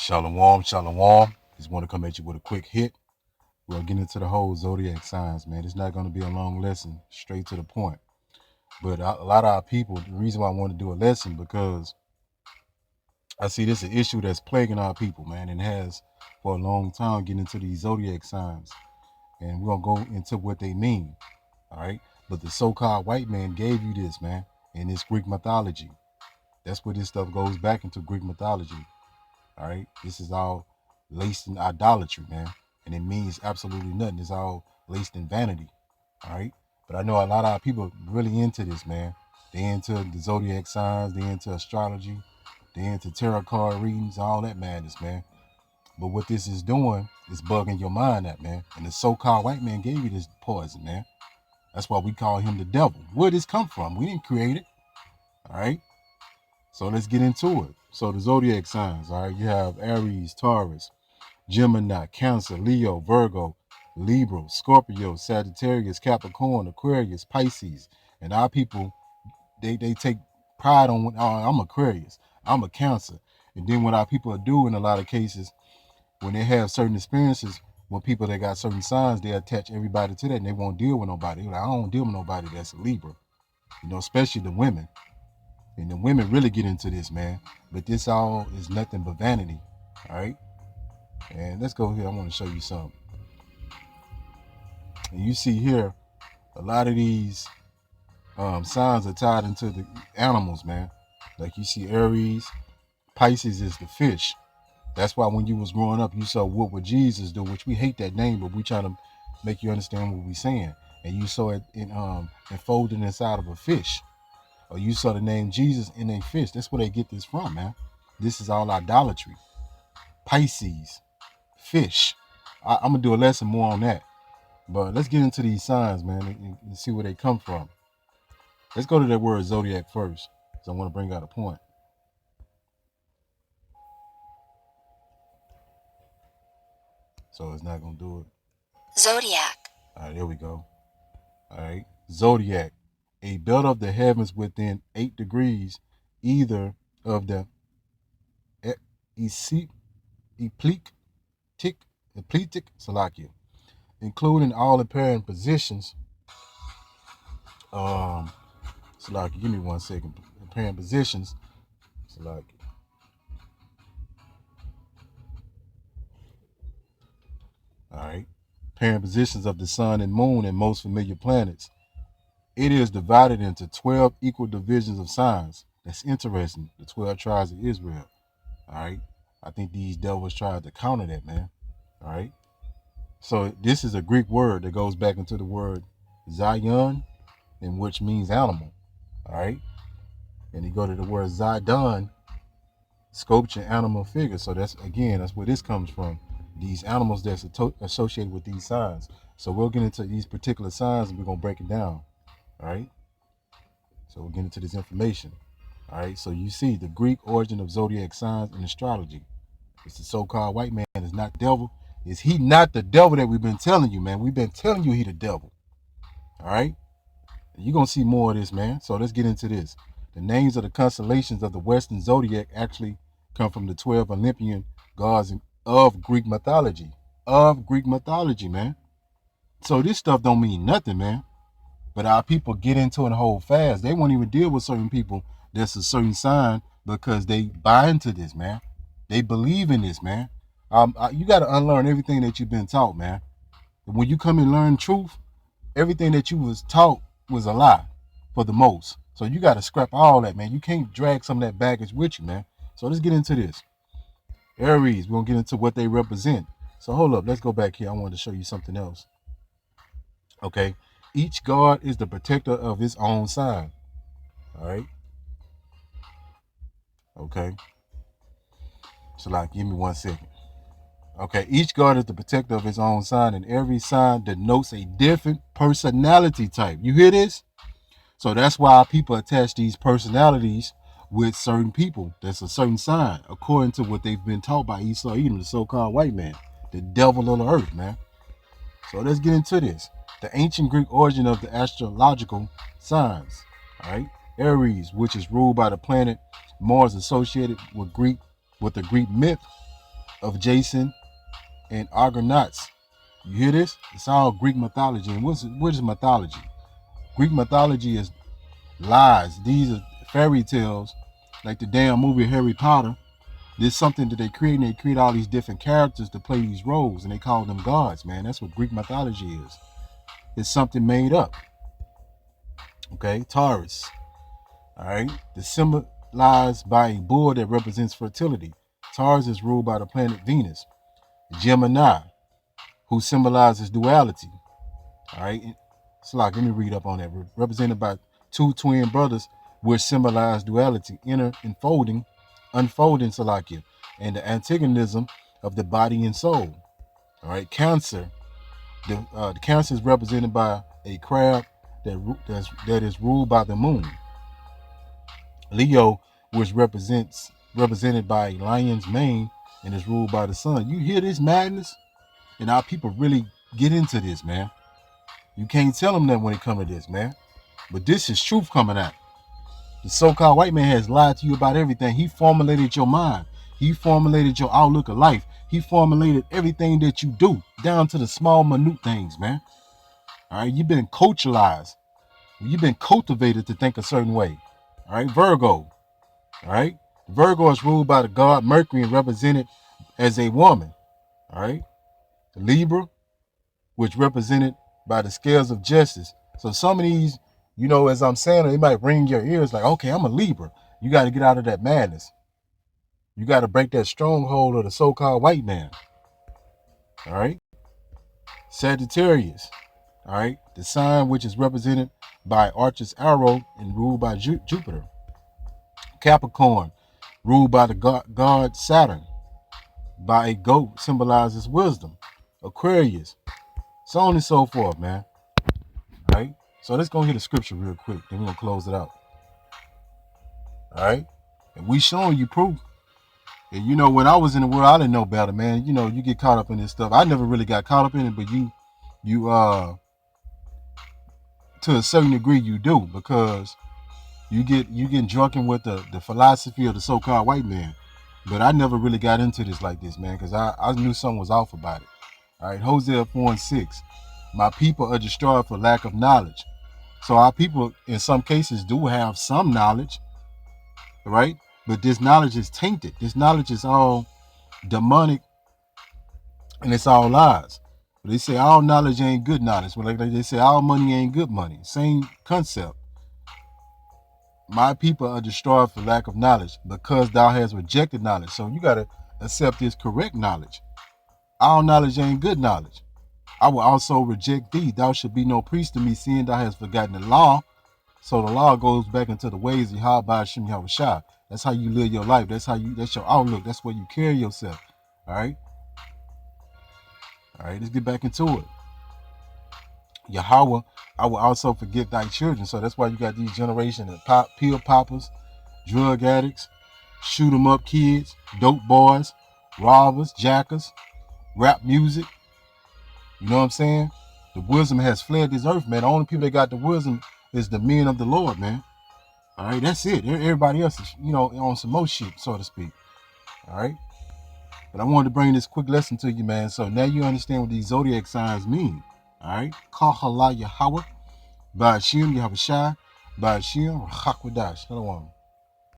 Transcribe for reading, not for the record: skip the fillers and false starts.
Shalom, shalom. Just want to come at you with a quick hit. We'll get into the whole zodiac signs, man. It's not going to be a long lesson, straight to the point. But a lot of our people, the reason why I want to do a lesson, because I see this is an issue that's plaguing our people, man, and has for a long time, getting into these zodiac signs. And we're going to go into what they mean, all right? But the so-called white man gave you this, man, and it's Greek mythology. That's where this stuff goes back into Greek mythology. All right, this is all laced in idolatry, man, and it means absolutely nothing. It's all laced in vanity. All right, but I know a lot of our people really into this, man. They into the zodiac signs, they into astrology, they into tarot card readings, all that madness, man. But what this is doing is bugging your mind up, man. And the so-called white man gave you this poison, man. That's why we call him the devil. Where did this come from? We didn't create it. All right. So let's get into it. So the zodiac signs, all right, you have Aries, Taurus, Gemini, Cancer, Leo, Virgo, Libra, Scorpio, Sagittarius, Capricorn, Aquarius, Pisces. And our people, they take pride on, oh, I'm Aquarius, I'm a Cancer. And then what our people do in a lot of cases, when they have certain experiences, when people that got certain signs, they attach everybody to that and they won't deal with nobody. They're like, I don't deal with nobody that's a Libra, especially the women. And the women really get into this, man. But this all is nothing but vanity. All right. And let's go here. I want to show you something. And you see here, a lot of these signs are tied into the animals, man. Like you see Aries, Pisces is the fish. That's why when you was growing up, you saw what would Jesus do, which we hate that name, but we try to make you understand what we're saying. And you saw it enfolded inside of a fish. Or you saw the name Jesus in a fish. That's where they get this from, man. This is all idolatry. Pisces, fish. I'm going to do a lesson more on that. But let's get into these signs, man, and see where they come from. Let's go to that word zodiac first, because I want to bring out a point. So it's not going to do it. Zodiac. All right, there we go. All right. Zodiac. A belt of the heavens within 8 degrees, either of the ecliptic, Salakia, including all apparent positions. Salakia, give me 1 second. Apparent positions. Salakia. All right. Apparent positions of the sun and moon and most familiar planets. It is divided into 12 equal divisions of signs. That's interesting. The 12 tribes of Israel. All right. I think these devils tried to counter that, man. All right. So this is a Greek word that goes back into the word Zion, and which means animal. All right. And you go to the word Zidon, sculpture, animal figure. So that's where this comes from. These animals that's associated with these signs. So we'll get into these particular signs and we're going to break it down. All right. So we'll get into this information. All right. So you see the Greek origin of zodiac signs and astrology. It's the so-called white man is not the devil. Is he not the devil that we've been telling you, man? We've been telling you he the devil. All right. You're going to see more of this, man. So let's get into this. The names of the constellations of the Western zodiac actually come from the 12 Olympian gods of Greek mythology. Man. So this stuff don't mean nothing, man. But our people get into it and hold fast. They won't even deal with certain people that's a certain sign because they buy into this, man. They believe in this, man. You got to unlearn everything that you've been taught, man. When you come and learn truth, everything that you was taught was a lie for the most. So you got to scrap all that, man. You can't drag some of that baggage with you, man. So let's get into this. Aries, we're going to get into what they represent. So hold up. Let's go back here. I wanted to show you something else. Okay. Each god is the protector of his own sign. All right. Okay. So like, give me 1 second. Okay. Each god is the protector of his own sign, and every sign denotes a different personality type. You hear this? So that's why people attach these personalities with certain people. That's a certain sign, according to what they've been taught by Esau Edom, the so-called white man, the devil on the earth, man. So let's get into this. The ancient Greek origin of the astrological signs. All right. Aries, which is ruled by the planet Mars, associated with the Greek myth of Jason and Argonauts. You hear this? It's all Greek mythology. And what is mythology? Greek mythology is lies. These are fairy tales, like the damn movie Harry Potter. There's something that they create, and they create all these different characters to play these roles, and they call them gods, man. That's what Greek mythology is. It's something made up. Okay, Taurus. All right, the symbolized by a bull that represents fertility. Taurus is ruled by the planet Venus. Gemini, who symbolizes duality. All right, so like, let me read up on that. Represented by two twin brothers, which symbolize duality, inner unfolding, Salakia, and the antagonism of the body and soul. All right, Cancer. The Cancer is represented by a crab that is ruled by the moon. Leo, which represented by a lion's mane and is ruled by the sun. You hear this madness? And our people really get into this, man. You can't tell them that when it comes to this, man. But this is truth coming out. The so-called white man has lied to you about everything. He formulated your mind. He formulated your outlook of life. He formulated everything that you do, down to the small, minute things, man. All right, you've been culturalized. You've been cultivated to think a certain way. All right, Virgo. All right, Virgo is ruled by the god Mercury and represented as a woman. All right, Libra, which represented by the scales of justice. So some of these, you know, as I'm saying, it might ring your ears like, okay, I'm a Libra. You got to get out of that madness. You got to break that stronghold of the so-called white man. All right. Sagittarius. All right. The sign which is represented by Archer's arrow and ruled by Jupiter. Capricorn, ruled by the god Saturn. By a goat, symbolizes wisdom. Aquarius. So on and so forth, man. All right. So let's go hit the scripture real quick. Then we're going to close it out. All right. And we showing you proof. And you know, when I was in the world, I didn't know better, man. You know, you get caught up in this stuff. I never really got caught up in it, but you to a certain degree you do, because you getting drunken with the philosophy of the so-called white man. But I never really got into this like this, man, because I knew something was off about it. All right, Hosea 4:6. My people are destroyed for lack of knowledge. So our people, in some cases, do have some knowledge, right? But this knowledge is tainted. This knowledge is all demonic, and it's all lies. But they say all knowledge ain't good knowledge. Well, like they say all money ain't good money. Same concept. My people are destroyed for lack of knowledge, because thou hast rejected knowledge. So you got to accept this correct knowledge. All knowledge ain't good knowledge. I will also reject thee. Thou should be no priest to me, seeing thou hast forgotten the law. So the law goes back into the ways of Yahweh Shem Yahushua. That's how you live your life. That's your outlook. That's where you carry yourself. All right. All right. Let's get back into it. Yahweh, I will also forget thy children. So that's why you got these generation of pill poppers, drug addicts, shoot 'em up kids, dope boys, robbers, jackers, rap music. You know what I'm saying? The wisdom has fled this earth, man. The only people that got the wisdom is the men of the Lord, man. All right, that's it. Everybody else is, you know, on some more shit, so to speak. All right. But I wanted to bring this quick lesson to you, man. So now you understand what these zodiac signs mean. All right. Kahala Yahweh, Ba'ashim Yahushai, Ba'ashim Rachakwadash. Another one.